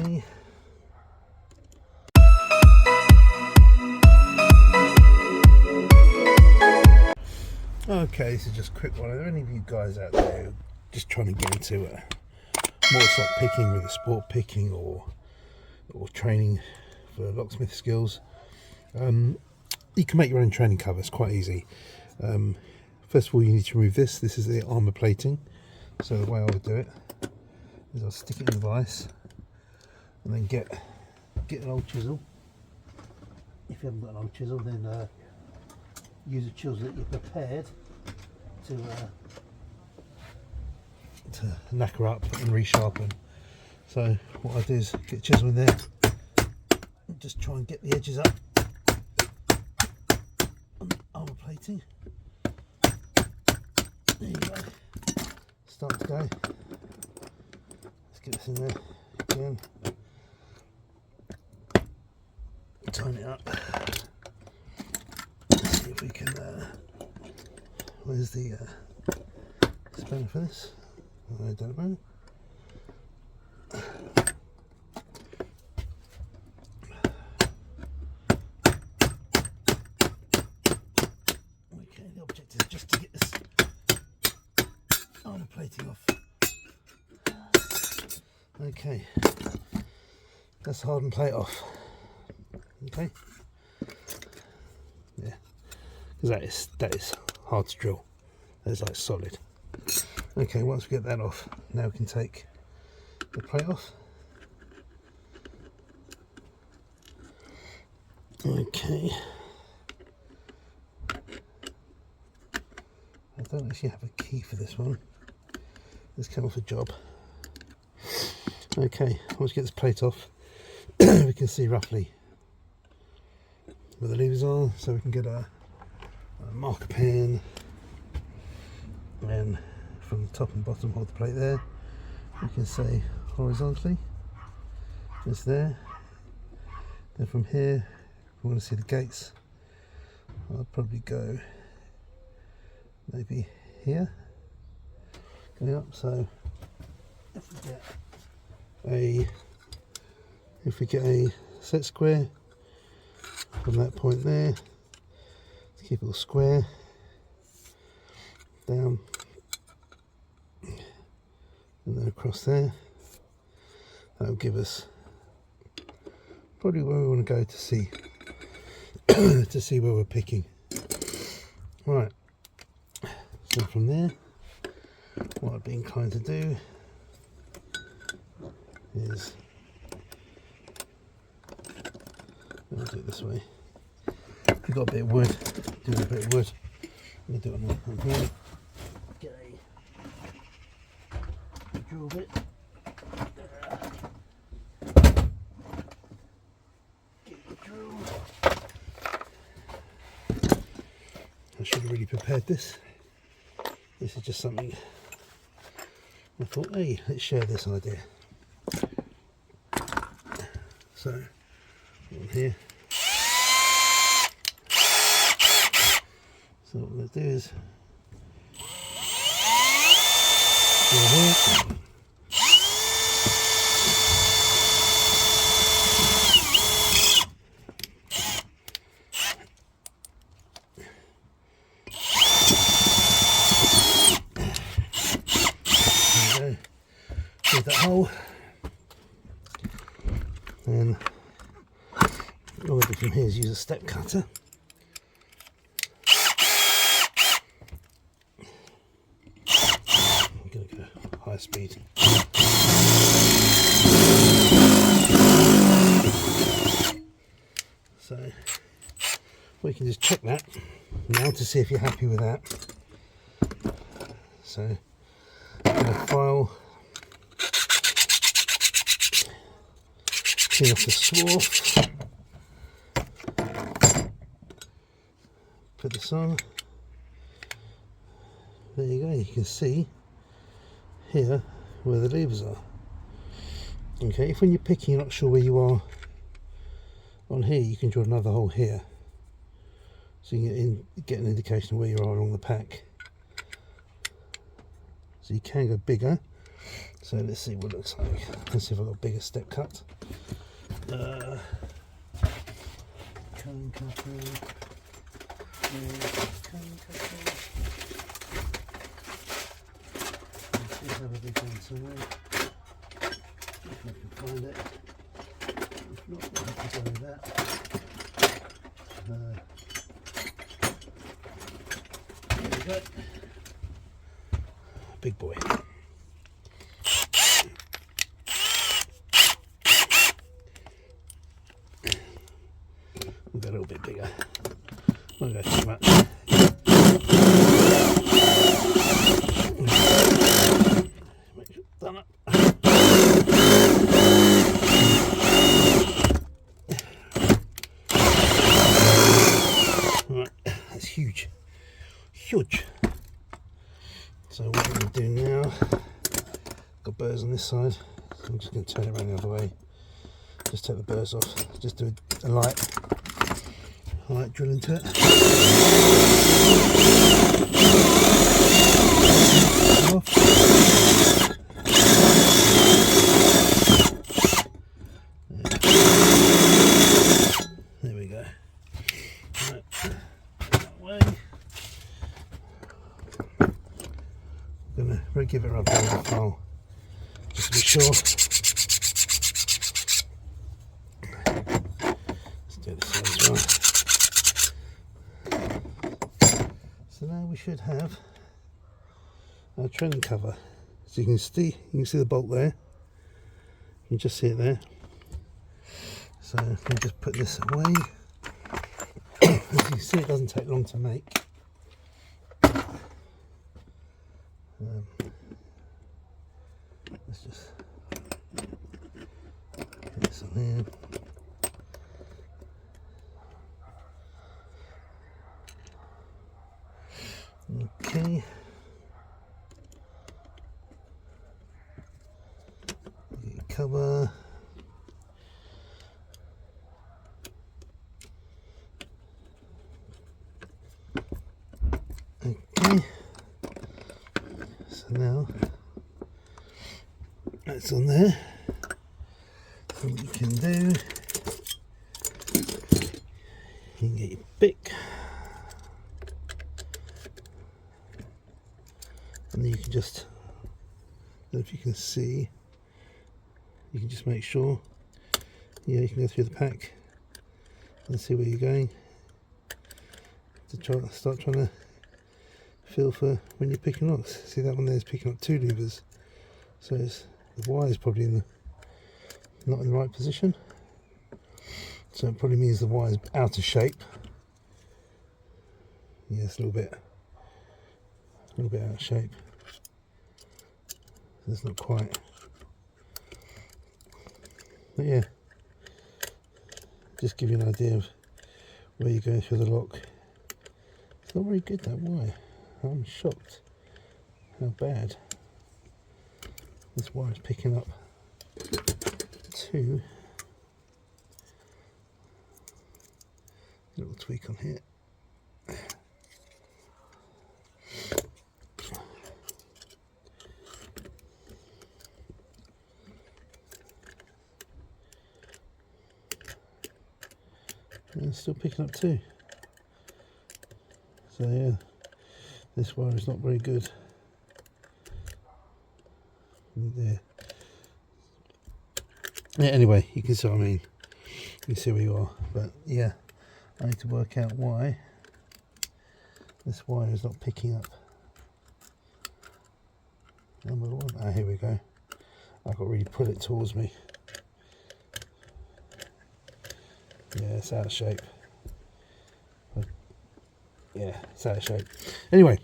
Okay. Okay, this is just a quick one. Are there any of you guys out there just trying to get into Mortice lock picking, with a sport picking or training for locksmith skills? You can make your own training cover. It's quite easy. First of all, you need to remove this. This is the armour plating. So the way I would do it is I'll stick it in the vise and then get an old chisel. If you haven't got an old chisel, then use a chisel that you're prepared to knacker up and resharpen. So what I do is get a chisel in there and just try and get the edges up on the armour plating. There you go. Start to go. Let's get this in there again. Tighten it up. Let's see if we can. Where's the spanner for this? I don't know. Okay, the object is just to get this armour plating off. Okay, let's harden plate off. Okay, yeah, because that is hard to drill. That is like solid. Okay, once we get that off, now we can take the plate off. Okay, I don't actually have a key for this one. This came off a job. Okay, once we get this plate off, we can see roughly where the levers are, so we can get a marker pen and from the top and bottom hold the plate there. We can say horizontally it's there. Then from here, if we want to see the gates, I'll probably go maybe here, going up. So if we get a set square from that point there, to keep it all square, down and then across there, that will give us probably where we want to go to see to see where we're picking. Right, so from there, what I'd be inclined to do is, I'll do it this way. If you've got a bit of wood, do a bit of wood. I'm going to do it on here. Get a drill bit. Get the drill. I should have really prepared this. This is just something I thought, hey, let's share this idea. So, on here. So what I'm going to do is go here. There we go. Through that hole. And all I do from here is use a step cutter. I'm going to go high speed. So we can just check that now to see if you're happy with that. So I'm going to file, clean off the swarf, put this on. There you go, you can see here where the levers are. Okay, if when you're picking you're not sure where you are on here, you can drill another hole here, so you can get an indication of where you are along the pack. So you can go bigger, So let's see what it looks like. Let's see if I've got a bigger step cut. Cone cutter. Cone cutter. Let's have a big one somewhere. If I can find it. If not, we'll have to go with that. There we go. Big boy. We'll go a little bit bigger. Won't go too much. Make sure it's done up. Right, that's huge. Huge. So what I'm going to do now, got burrs on this side, so I'm just going to turn it around the other way. Just take the burrs off, just do a light drill into it. Off. There we go. Right, that way. I'm going to give it a rub down the file just to be sure. Let's do this one as well. So now we should have our training cover. So you can see the bolt there. You can just see it there. So let me just put this away. As you can see, it doesn't take long to make. Let's just put this on here. Okay. Cover. Okay. So now that's on there. So what you can do, you can get your pick. And then you can just, I don't know if you can see, you can just make sure, yeah, you can go through the pack and see where you're going to start trying to feel for when you're picking locks. See, that one there is picking up 2 levers, so the wire is probably not in the right position, so it probably means the wire is out of shape. Yeah, it's a little bit out of shape. It's not quite. But yeah, just give you an idea of where you're going through the lock. It's not very good, that wire. I'm shocked how bad this wire is picking up. Little tweak on here. And it's still picking up 2. So yeah, this wire is not very good. There. Yeah, anyway, you can see what I mean. You can see where you are. But yeah, I need to work out why this wire is not picking up. Number 1. Ah, here we go. I've got to really pull it towards me. Yeah, it's out of shape. Yeah, it's out of shape. Anyway,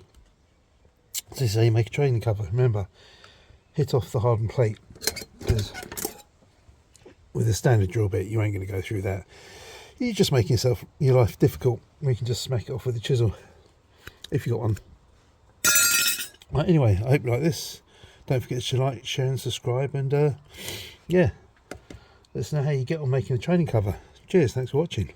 this is how you make a training cover. Remember, hit off the hardened plate, because with a standard drill bit you ain't going to go through that. You're just making your life difficult. We can just smack it off with a chisel if you got one. Right, anyway, I hope you like this. Don't forget to like, share and subscribe, and yeah, let us know how you get on making a training cover. Cheers, thanks for watching.